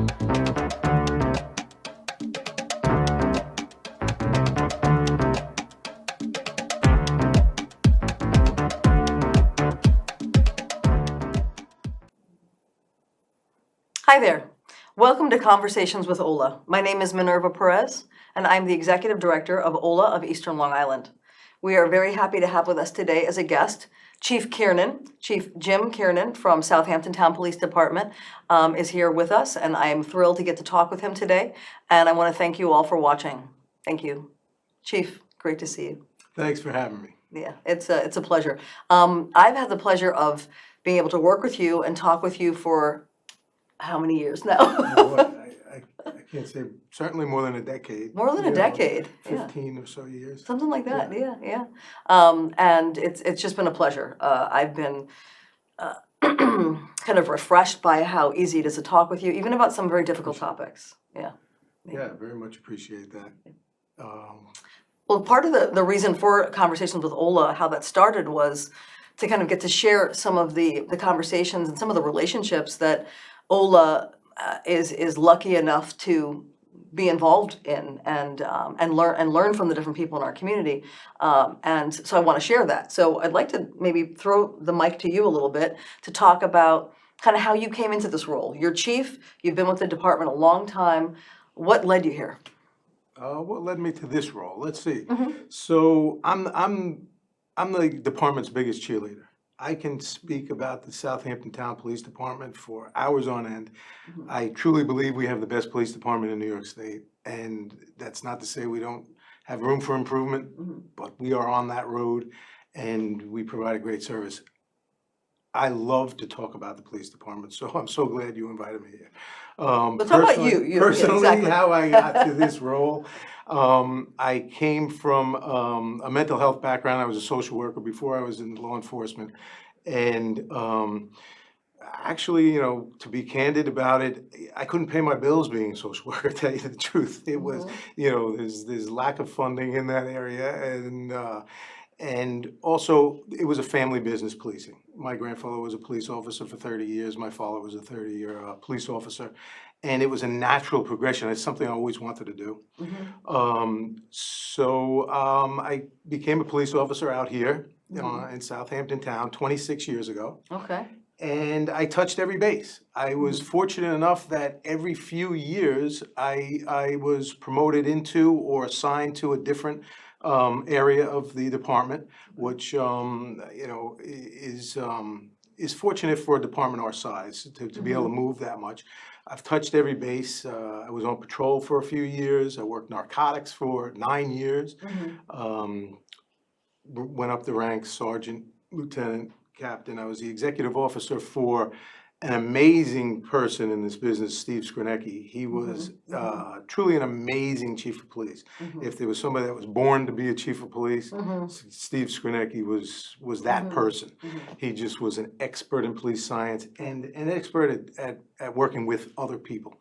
Hi there. Welcome to Conversations with OLA. My name is Minerva Perez, and I'm the Executive Director of OLA of Eastern Long Island. We are very happy to have with us today as a guest Chief Kiernan, Chief Jim Kiernan from Southampton Town Police Department is here with us, and I am thrilled to get to talk with him today. And I want to thank you all for watching. Thank you. Chief, great to see you. Thanks for having me. Yeah, it's a pleasure. I've had the pleasure of being able to work with you and talk with you for how many years now? I can't say, certainly more than a decade. More than a decade, yeah. 15 or so years. Something like that, yeah. And it's just been a pleasure. I've been kind of refreshed by how easy it is to talk with you, even about some very difficult topics. Yeah. Yeah, very much appreciate that. Well, part of the reason for Conversations with OLA, how that started, was to kind of get to share some of the conversations and some of the relationships that OLA is lucky enough to be involved in and learn from the different people in our community, and so I want to share that. So I'd like to maybe throw the mic to you a little bit to talk about kind of how you came into this role. You're chief. You've been with the department a long time. What led you here? What led me to this role? Let's see. So I'm the department's biggest cheerleader. I can speak about the Southampton Town Police Department for hours on end. I truly believe we have the best police department in New York State, and that's not to say we don't have room for improvement, but we are on that road, and we provide a great service. I love to talk about the police department, so I'm so glad you invited me here. Let's talk about you. Personally, exactly. how I got to this role. I came from a mental health background. I was a social worker before I was in law enforcement. And actually, to be candid about it, I couldn't pay my bills being a social worker, to tell you the truth. It was, there's lack of funding in that area. And also, it was a family business, policing. My grandfather was a police officer for 30 years. My father was a 30-year police officer. And it was a natural progression. It's something I always wanted to do. So I became a police officer out here in Southampton Town 26 years ago. Okay. And I touched every base. I was fortunate enough that every few years I was promoted into or assigned to a different area of the department, which is fortunate for a department our size to be able to move that much. I've touched every base. I was on patrol for a few years. I worked narcotics for 9 years. Went up the ranks, sergeant, lieutenant, captain. I was the executive officer for an amazing person in this business, Steve Skrinecki. He was truly an amazing chief of police. If there was somebody that was born to be a chief of police, Steve Skrinecki was that person. He just was an expert in police science and an expert at working with other people.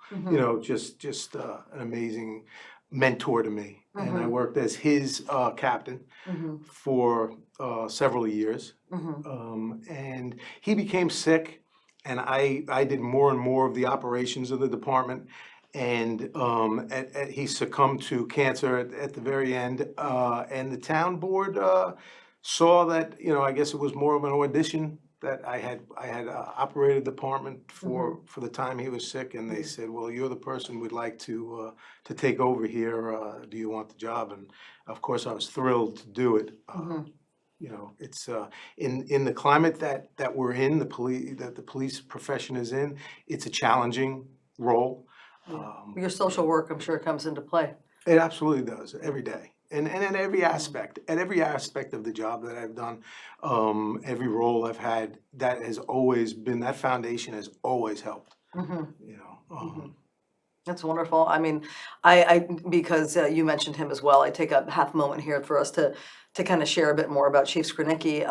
Just an amazing mentor to me. And I worked as his captain for several years. And he became sick. And I did more and more of the operations of the department, and he succumbed to cancer at the very end. And the town board saw that, I guess it was more of an audition that I had operated the department for the time he was sick, and they said, "Well, you're the person we'd like to take over here. Do you want the job?" And of course, I was thrilled to do it. It's in the climate that we're in, that the police profession is in. It's a challenging role. Your social work, I'm sure, comes into play. It absolutely does every day, and in every aspect, of the job that I've done, every role I've had, that has always been, that foundation has always helped. That's wonderful. I mean, I because you mentioned him as well, I take a half moment here for us to kind of share a bit more about Chief Skrinecki.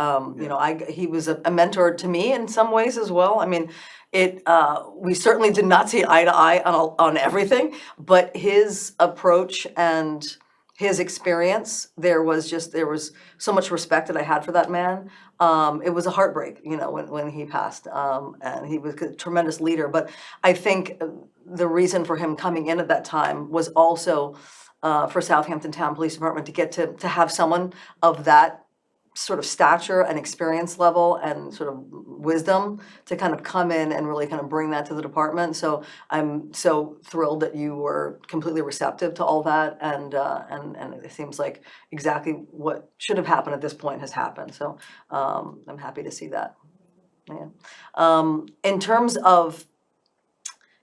He was a mentor to me in some ways as well. I mean, we certainly did not see eye to eye on everything, but his approach and his experience, there was so much respect that I had for that man. It was a heartbreak, when he passed, and he was a tremendous leader. But I think the reason for him coming in at that time was also for Southampton Town Police Department to get to have someone of that sort of stature and experience level and sort of wisdom to kind of come in and really kind of bring that to the department. So I'm so thrilled that you were completely receptive to all that, and it seems like exactly what should have happened at this point has happened. So I'm happy to see that. Yeah. In terms of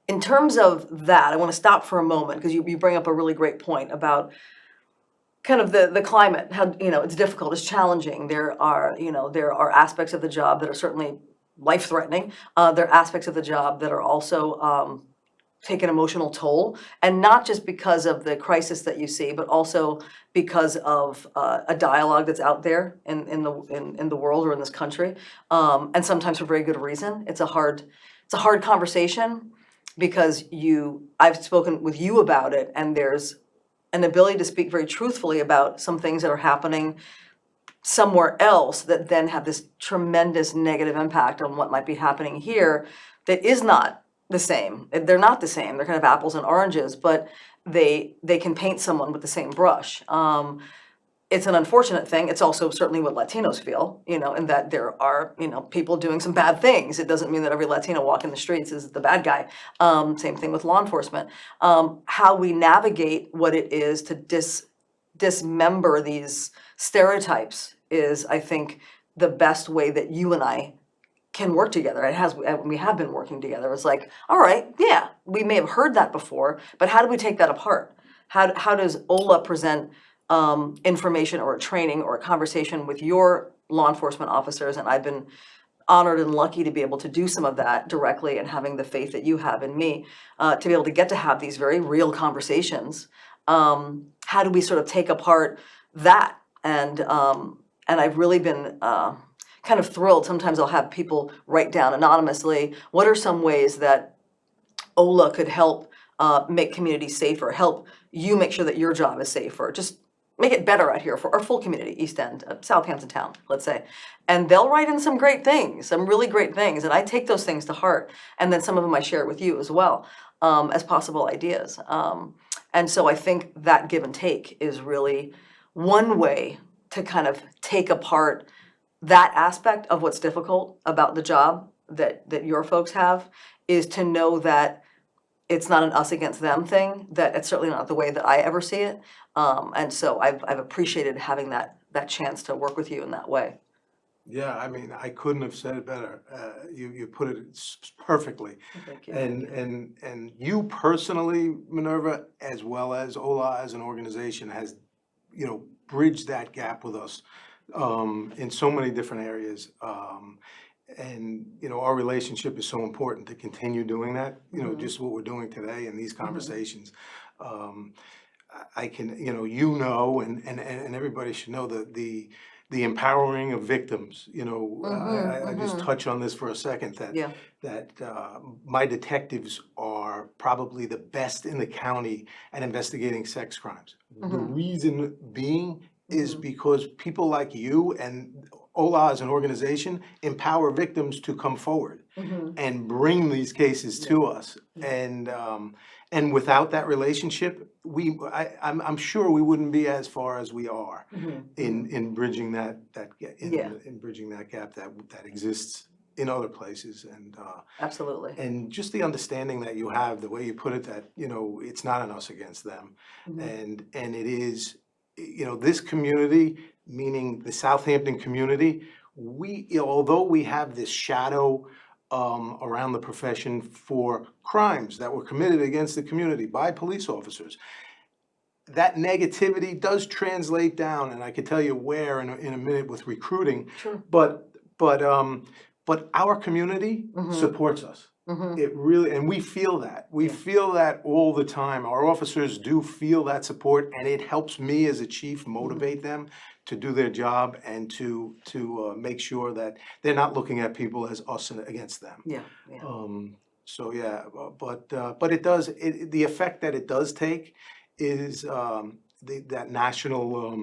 that, I want to stop for a moment because you bring up a really great point about kind of the climate, how, it's difficult, it's challenging. There are aspects of the job that are certainly life-threatening. There are aspects of the job that are also take an emotional toll, and not just because of the crisis that you see, but also because of a dialogue that's out there in the world or in this country, and sometimes for very good reason. It's a hard conversation because I've spoken with you about it, and there's an ability to speak very truthfully about some things that are happening somewhere else that then have this tremendous negative impact on what might be happening here that is not the same. They're not the same. They're kind of apples and oranges, but they can paint someone with the same brush. It's an unfortunate thing. It's also certainly what Latinos feel, in that there are, people doing some bad things. It doesn't mean that every Latino walking the streets is the bad guy. Same thing with law enforcement. How we navigate what it is to dismember these stereotypes is, I think, the best way that you and I can work together. We have been working together. It's like, all right, yeah, we may have heard that before, but how do we take that apart? How does OLA present information or a training or a conversation with your law enforcement officers? And I've been honored and lucky to be able to do some of that directly, and having the faith that you have in me to be able to get to have these very real conversations. How do we sort of take apart that? And I've really been kind of thrilled. Sometimes I'll have people write down anonymously, what are some ways that OLA could help make communities safer, help you make sure that your job is safer, just make it better out here for our full community, East End, Southampton Town, let's say. And they'll write in some great things, some really great things, and I take those things to heart. And then some of them I share with you as well, as possible ideas. And so I think that give and take is really one way to kind of take apart that aspect of what's difficult about the job that your folks have, is to know that it's not an us against them thing, that it's certainly not the way that I ever see it. And so I've appreciated having that chance to work with you in that way. Yeah, I mean, I couldn't have said it better. You put it perfectly. Thank you. And you personally, Minerva, as well as OLA as an organization, has, bridged that gap with us in so many different areas. And, our relationship is so important to continue doing that, just what we're doing today in these conversations. I can, and everybody should know the empowering of victims, I just touch on this for a second, that my detectives are probably the best in the county at investigating sex crimes. The reason being is because people like you and OLA as an organization empower victims to come forward and bring these cases to us. And without that relationship, I'm sure we wouldn't be as far as we are in bridging that in bridging that gap that exists in other places. And Absolutely. and just the understanding that you have, the way you put it, that it's not an us against them, and it is, this community, meaning the Southampton community, although we have this shadow around the profession for crimes that were committed against the community by police officers, that negativity does translate down, and I can tell you where in a minute with recruiting. Sure. But our community supports us. It really, and we feel that. We feel that all the time. Our officers do feel that support, and it helps me as a chief motivate them to do their job and to make sure that they're not looking at people as us against them. So yeah, but it does, the effect that it does take is that national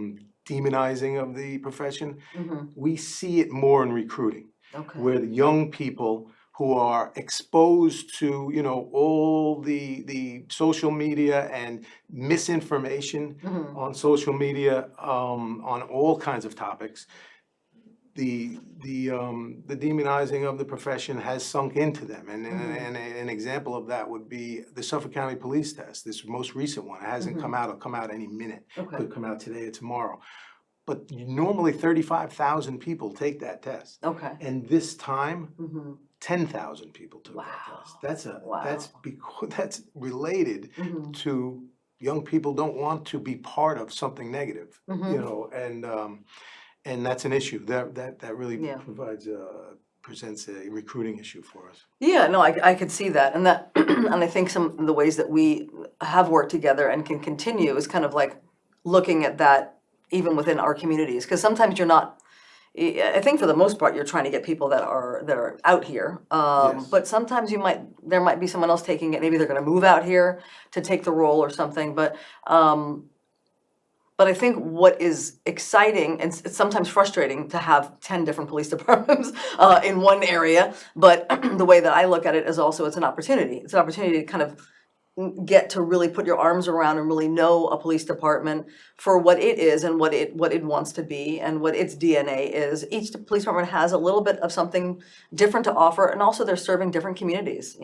demonizing of the profession, Mhm. we see it more in recruiting, Okay. where the young people who are exposed to, all the social media and misinformation Mhm. on social media, on all kinds of topics, the demonizing of the profession has sunk into them. And an example of that would be the Suffolk County Police test, this most recent one. It hasn't come out, it'll come out any minute. Okay. Could come out today or tomorrow. But normally 35,000 people take that test. Okay. And this time, Mhm. 10,000 people took that Wow. test. Wow. That's related Mhm. to young people don't want to be part of something negative, Mhm. and that's an issue that really Yeah. presents a recruiting issue for us. Yeah, no, I could see that, and that, and I think some of the ways that we have worked together and can continue is kind of like looking at that even within our communities, because sometimes you're not. I think for the most part, you're trying to get people that are out here, Yes. but sometimes there might be someone else taking it. Maybe they're going to move out here to take the role or something, but I think what is exciting, and it's sometimes frustrating to have 10 different police departments in one area, but the way that I look at it is also it's an opportunity. It's an opportunity to kind of get to really put your arms around and really know a police department for what it is and what it wants to be and what its DNA is. Each police department has a little bit of something different to offer, and also they're serving different communities.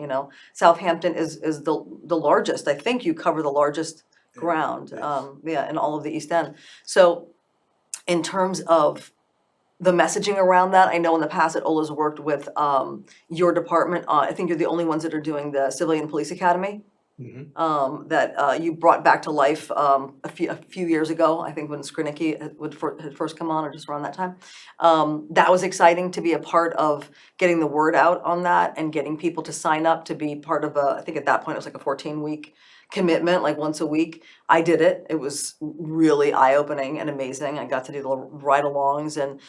Southampton is the largest. I think you cover the largest ground, Yes. in all of the East End. So in terms of the messaging around that, I know in the past that OLA's worked with your department. I think you're the only ones that are doing the Civilian Police Academy that you brought back to life a few years ago. I think when Skrinicki had first come on, or just around that time. That was exciting to be a part of getting the word out on that and getting people to sign up to be part of I think at that point it was like a 14-week commitment, like once a week. I did it. It was really eye-opening and amazing. I got to do the ride-alongs, and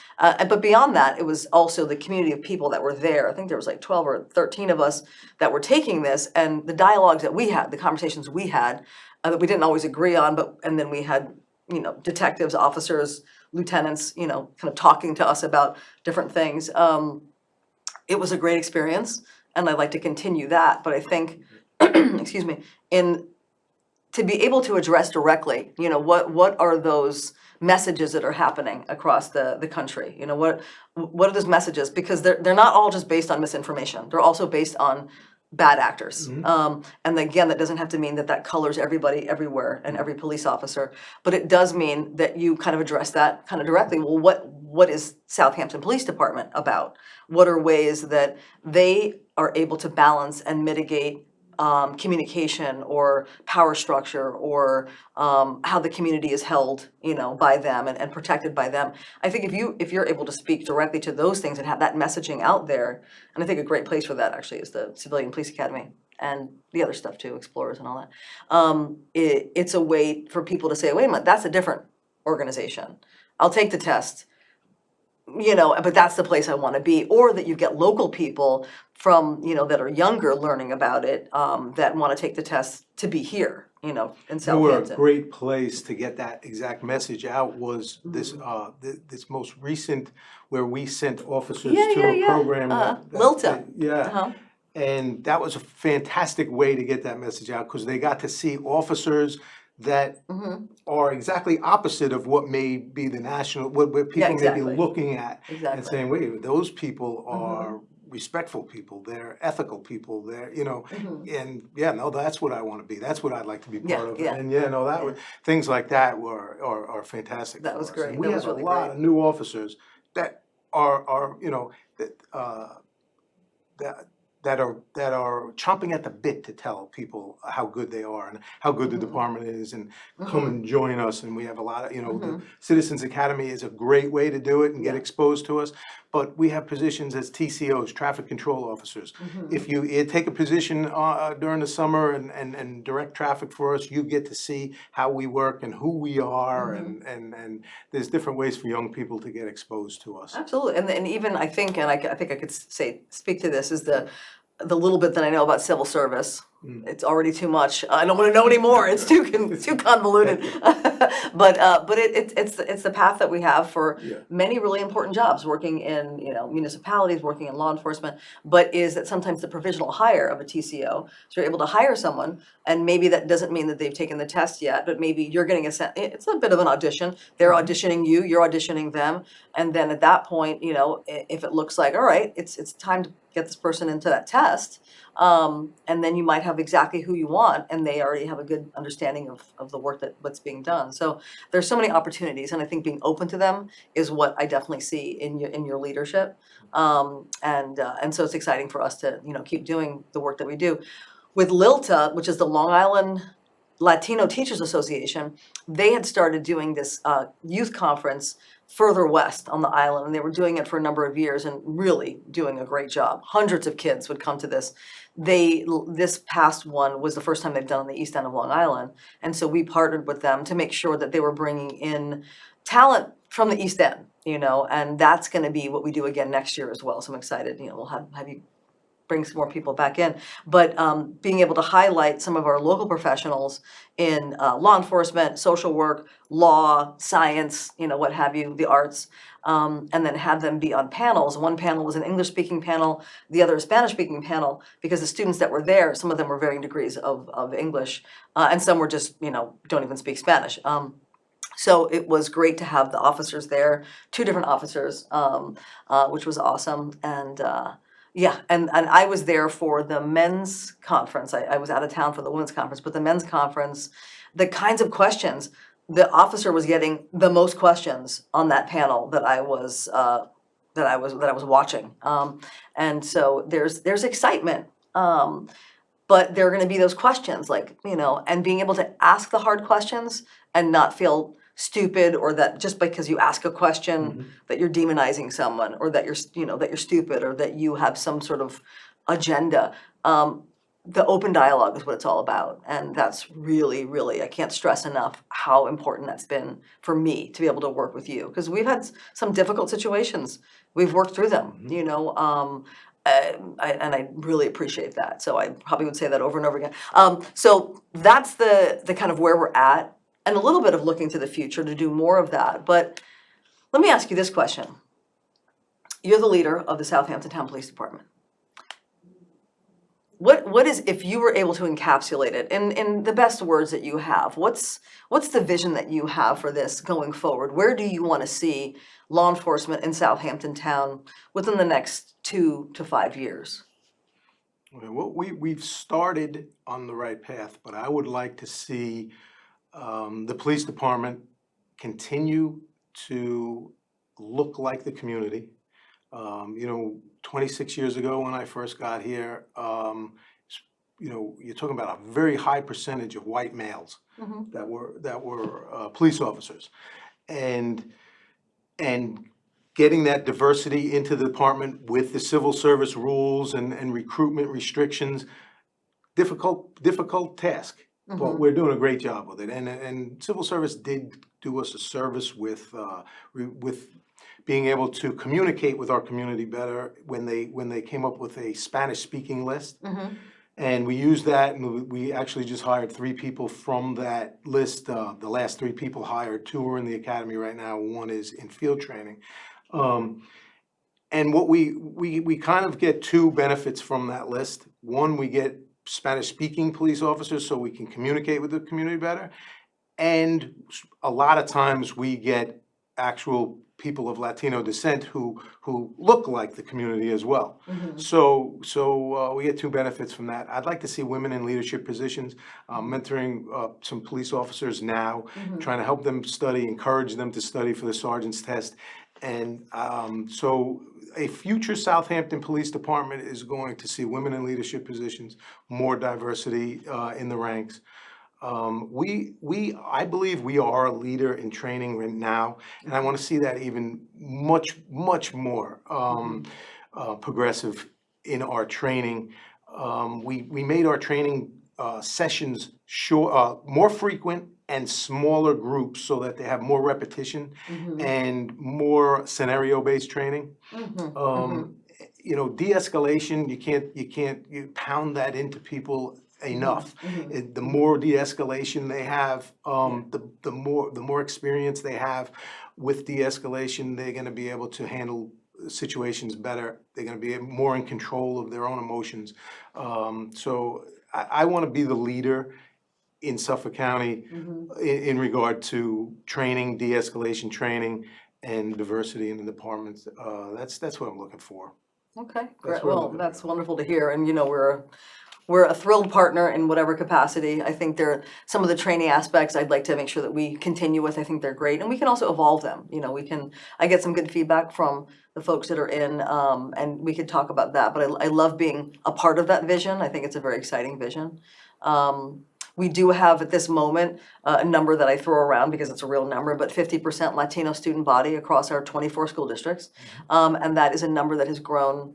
but beyond that, it was also the community of people that were there. I think there was like 12 or 13 of us that were taking this, and the dialogues that we had, the conversations we had, that we didn't always agree on, and then we had, detectives, officers, lieutenants, kind of talking to us about different things. It was a great experience, and I'd like to continue that. But I think, excuse me, to be able to address directly, what are those messages that are happening across the country? What are those messages? Because they're not all just based on misinformation. They're also based on bad actors. And again, that doesn't have to mean that colors everybody everywhere and every police officer, but it does mean that you kind of address that kind of directly. Well, what is Southampton Police Department about? What are ways that they are able to balance and mitigate communication or power structure, or how the community is held, by them and protected by them. I think if you're able to speak directly to those things and have that messaging out there, and I think a great place for that actually is the Civilian Police Academy and the other stuff too, Explorers and all that. It's a way for people to say, wait a minute, that's a different organization. I'll take the test. But that's the place I want to be. Or that you get local people from, that are younger learning about it, that want to take the test to be here, in Where a Southampton. great place to get that exact message out was this most recent, where we sent officers to a program Lilta. and that was a fantastic way to get that message out, because they got to see officers that are exactly opposite of what may be the national, what people may be exactly. looking at and Exactly. saying, wait, those people are respectful people, they're ethical people, they're, and that's what I want to be. That's what I'd like to be part of. Yeah. And things like that are fantastic. That for was us. great. And we That was have really a lot great. of new officers that are that are chomping at the bit to tell people how good they are and how good the department is, and come and join us. And we have a lot of, the Citizens Academy is a great way to do it and get exposed to us. But we have positions as TCOs, traffic control officers. If you take a position during the summer and direct traffic for us, you get to see how we work and who we are, and there's different ways for young people to get exposed to us. Absolutely, and even I think I could speak to this, is the little bit that I know about civil service, it's already too much. I don't want to know anymore. It's too convoluted. But it's the path that we have for Yeah. many really important jobs, working in municipalities, working in law enforcement. But is that sometimes the provisional hire of a TCO, so you're able to hire someone, and maybe that doesn't mean that they've taken the test yet, but maybe you're getting it's a bit of an audition. They're auditioning you, you're auditioning them, and then at that point, if it looks like, all right, it's time to get this person into that test. And then you might have exactly who you want, and they already have a good understanding of the work what's being done. So there's so many opportunities, and I think being open to them is what I definitely see in your leadership. And so it's exciting for us to keep doing the work that we do. With LILTA, which is the Long Island Latino Teachers Association, they had started doing this youth conference further west on the island, and they were doing it for a number of years and really doing a great job. Hundreds of kids would come to this. This past one was the first time they've done on the east end of Long Island, and so we partnered with them to make sure that they were bringing in talent from the east end, and that's going to be what we do again next year as well. So I'm excited. We'll have you bring some more people back in, but being able to highlight some of our local professionals in law enforcement, social work, law, science, what have you, the arts, and then have them be on panels. One panel was an English-speaking panel, the other a Spanish-speaking panel, because the students that were there, some of them were varying degrees of English, and some were just, don't even speak Spanish. So it was great to have the officers there, 2 different officers, which was awesome. And yeah, and I was there for the men's conference. I was out of town for the women's conference, but the men's conference, the kinds of questions, the officer was getting the most questions on that panel that I was watching. And so there's excitement. But there are going to be those questions, like, and being able to ask the hard questions and not feel stupid, or that just because you ask a question that you're demonizing someone, or that you're stupid, or that you have some sort of agenda. The open dialogue is what it's all about, and that's really, really, I can't stress enough how important that's been for me to be able to work with you, because we've had some difficult situations. We've worked through them, and I really appreciate that. So I probably would say that over and over again. So that's the kind of where we're at, and a little bit of looking to the future to do more of that. But let me ask you this question. You're the leader of the Southampton Town Police Department. What is, if you were able to encapsulate it in the best words that you have, what's the vision that you have for this going forward? Where do you want to see law enforcement in Southampton Town within the next 2 to 5 years? Okay, well, we've started on the right path, but I would like to see the police department continue to look like the community. 26 years ago when I first got here, you're talking about a very high percentage of white males that were police officers, and getting that diversity into the department with the civil service rules and recruitment restrictions, difficult task. But we're doing a great job with it, and civil service did do us a service with being able to communicate with our community better when they came up with a Spanish-speaking list. And we used that, and we actually just hired 3 people from that list. The last 3 people hired, 2 are in the academy right now, 1 is in field training. And what we kind of get 2 benefits from that list. 1, we get Spanish-speaking police officers so we can communicate with the community better. And a lot of times we get actual people of Latino descent who look like the community as well. So we get 2 benefits from that. I'd like to see women in leadership positions, mentoring some police officers now, trying to help them study, encourage them to study for the sergeant's test. And so a future Southampton Police Department is going to see women in leadership positions, more diversity in the ranks. I believe we are a leader in training right now, and I want to see that even much more progressive in our training. We made our training sessions more frequent and smaller groups so that they have more repetition and more scenario-based training. De-escalation, you pound that into people enough. The more de-escalation they have, the more experience they have with de-escalation, they're gonna be able to handle situations better. They're gonna be more in control of their own emotions. So I wanna be the leader in Suffolk County in regard to training, de-escalation training, and diversity in the departments. That's what I'm looking for. Okay, That's great. what I'm Well, looking that's for. wonderful to hear. And, we're a thrilled partner in whatever capacity. I think some of the training aspects I'd like to make sure that we continue with. I think they're great, and we can also evolve them. I get some good feedback from the folks that are in, and we could talk about that. But I love being a part of that vision. I think it's a very exciting vision. We do have at this moment a number that I throw around because it's a real number, but 50% Latino student body across our 24 school districts. And that is a number that has grown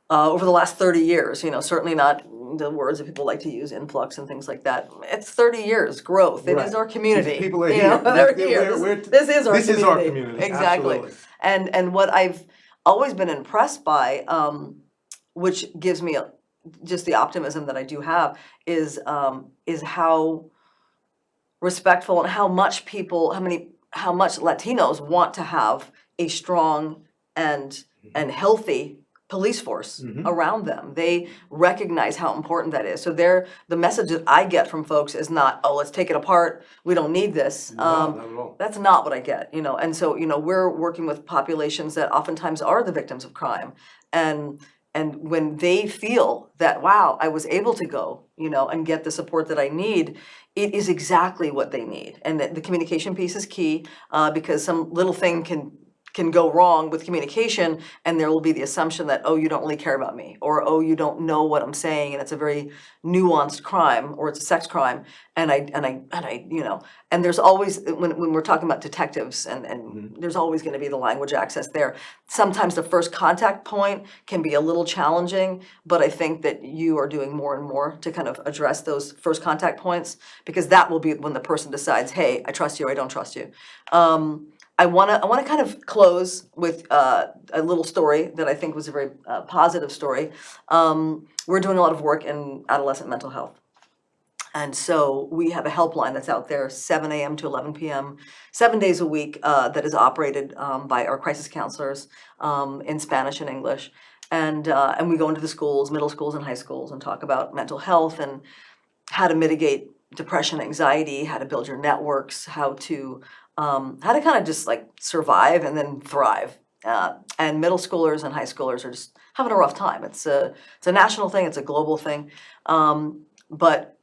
over the last 30 years, certainly not the words that people like to use, influx and things like that. It's 30 years growth. It is Right. our community. People are you here. know, they're We're- here. we're- This is our this community. is our community. Exactly. Absolutely. And what I've always been impressed by, which gives me just the optimism that I do have, is how respectful and how much Latinos want to have a strong and healthy police force around them. They recognize how important that is. So the message that I get from folks is not, oh, let's take it apart, we don't need this. No, not at all. That's not what I get, And so, we're working with populations that oftentimes are the victims of crime. And when they feel that, wow, I was able to go, and get the support that I need, it is exactly what they need. And the communication piece is key, because some little thing can go wrong with communication, and there will be the assumption that, oh, you don't really care about me, or, oh, you don't know what I'm saying, and it's a very nuanced crime, or it's a sex crime, and there's always, when we're talking about detectives, and there's always gonna be the language access there. Sometimes the first contact point can be a little challenging, but I think that you are doing more and more to kind of address those first contact points, because that will be when the person decides, hey, I trust you, or I don't trust you. I wanna kind of close with a little story that I think was a very positive story. We're doing a lot of work in adolescent mental health. And so we have a helpline that's out there, 7 a.m. to 11 p.m., 7 days a week, that is operated by our crisis counselors in Spanish and English. And we go into the schools, middle schools and high schools, and talk about mental health and how to mitigate depression, anxiety, how to build your networks, how to kind of just like survive and then thrive. And middle schoolers and high schoolers are just having a rough time. It's a national thing, it's a global thing. But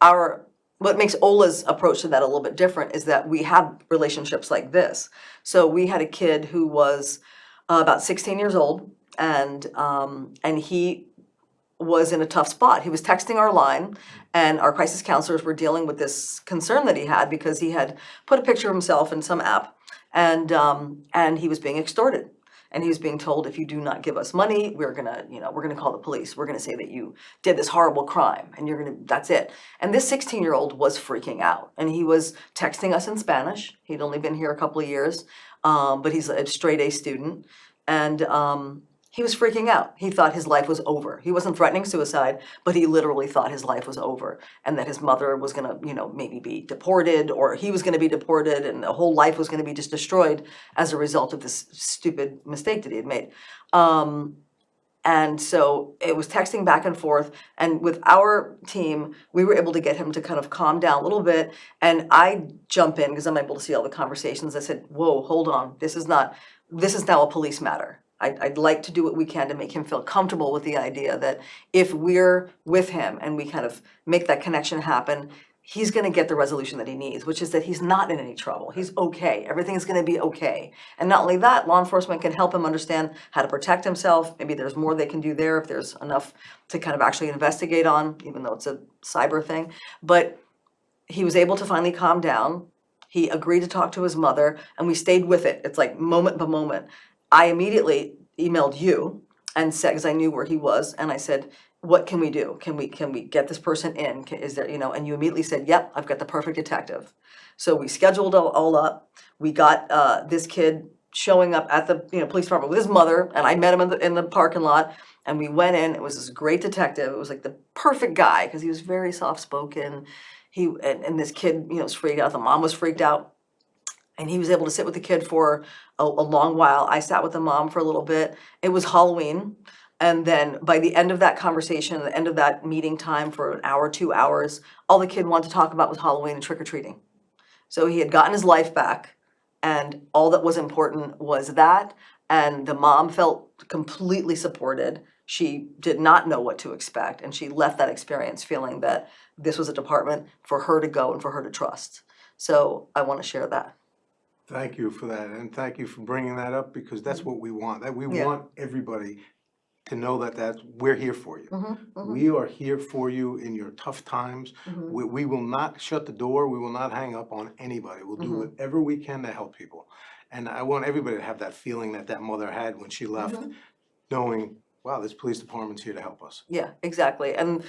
what makes OLA's approach to that a little bit different is that we have relationships like this. So we had a kid who was about 16 years old, and he was in a tough spot. He was texting our line, and our crisis counselors were dealing with this concern that he had because he had put a picture of himself in some app, and he was being extorted. And he was being told, if you do not give us money, we're gonna call the police. We're gonna say that you did this horrible crime, and that's it. And this 16-year-old was freaking out, and he was texting us in Spanish. He'd only been here a couple of years, but he's a straight A student, and he was freaking out. He thought his life was over. He wasn't threatening suicide, but he literally thought his life was over, and that his mother was gonna, maybe be deported, or he was gonna be deported, and the whole life was gonna be just destroyed as a result of this stupid mistake that he had made. And so it was texting back and forth, and with our team, we were able to get him to kind of calm down a little bit, and I jump in because I'm able to see all the conversations. I said, whoa, hold on, this is now a police matter. I'd like to do what we can to make him feel comfortable with the idea that if we're with him and we kind of make that connection happen, he's gonna get the resolution that he needs, which is that he's not in any trouble. He's okay. Everything is gonna be okay. And not only that, law enforcement can help him understand how to protect himself. Maybe there's more they can do there if there's enough to kind of actually investigate on, even though it's a cyber thing. But he was able to finally calm down. He agreed to talk to his mother, and we stayed with it. It's like moment by moment. I immediately emailed you and said, because I knew where he was, and I said, what can we do? Can we get this person in? Is there, and you immediately said, yep, I've got the perfect detective. So we scheduled all up. We got this kid showing up at the police department with his mother, and I met him in the parking lot, And we went in, it was this great detective, it was like the perfect guy, because he was very soft-spoken. And this kid, was freaked out, the mom was freaked out. And he was able to sit with the kid for a long while. I sat with the mom for a little bit. It was Halloween. And then by the end of that conversation, the end of that meeting time for an hour, 2 hours, all the kid wanted to talk about was Halloween and trick-or-treating. So he had gotten his life back, and all that was important was that. And the mom felt completely supported. She did not know what to expect, and she left that experience feeling that this was a department for her to go and for her to trust. So I want to share that. Thank you for that, and thank you for bringing that up, because that's what we want. That we Yeah. want everybody to know that we're here for you. Mm-hmm. We are here for you in your tough times. Mm-hmm. We will not shut the door. We will not hang up on anybody. We'll do whatever we can to help people. And I want everybody to have that feeling that that mother had when she left, knowing, wow, this police department's here to help us. Yeah, exactly. And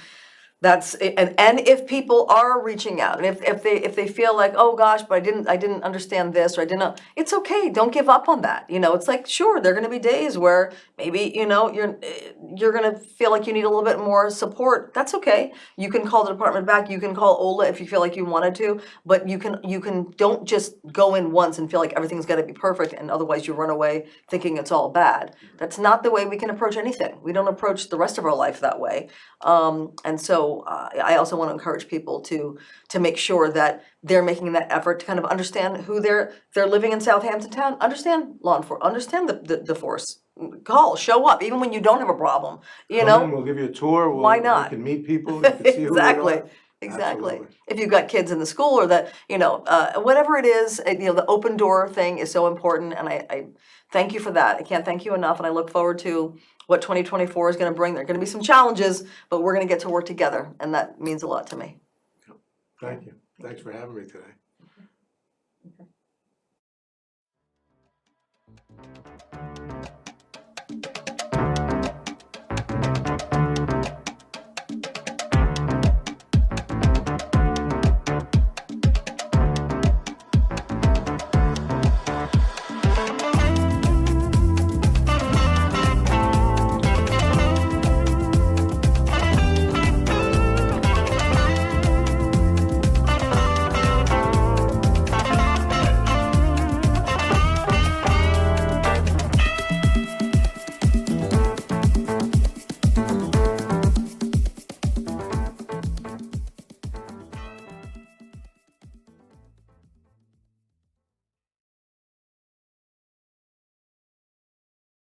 that's and if people are reaching out, and if they feel like, oh gosh, but I didn't understand this, or I didn't know, it's okay. Don't give up on that. It's like, sure, there are going to be days where maybe you're going to feel like you need a little bit more support. That's okay. You can call the department back. You can call OLA if you feel like you wanted to, but you can don't just go in once and feel like everything's got to be perfect, and otherwise you run away thinking it's all bad. That's not the way we can approach anything. We don't approach the rest of our life that way. And so I also want to encourage people to make sure that they're making that effort to kind of understand who they're living in Southampton Town, understand law enforcement, understand the force. Call, show up, even when you don't have a problem. Come in, we'll give you a tour. Why not? You can meet people. You can see who they are. Exactly. Absolutely. If you've got kids in the school, or that, whatever it is, the open door thing is so important, and I thank you for that. I can't thank you enough, and I look forward to what 2024 is going to bring. There are going to be some challenges, but we're going to get to work together, and that means a lot to me. Thank you. Thanks for having me today.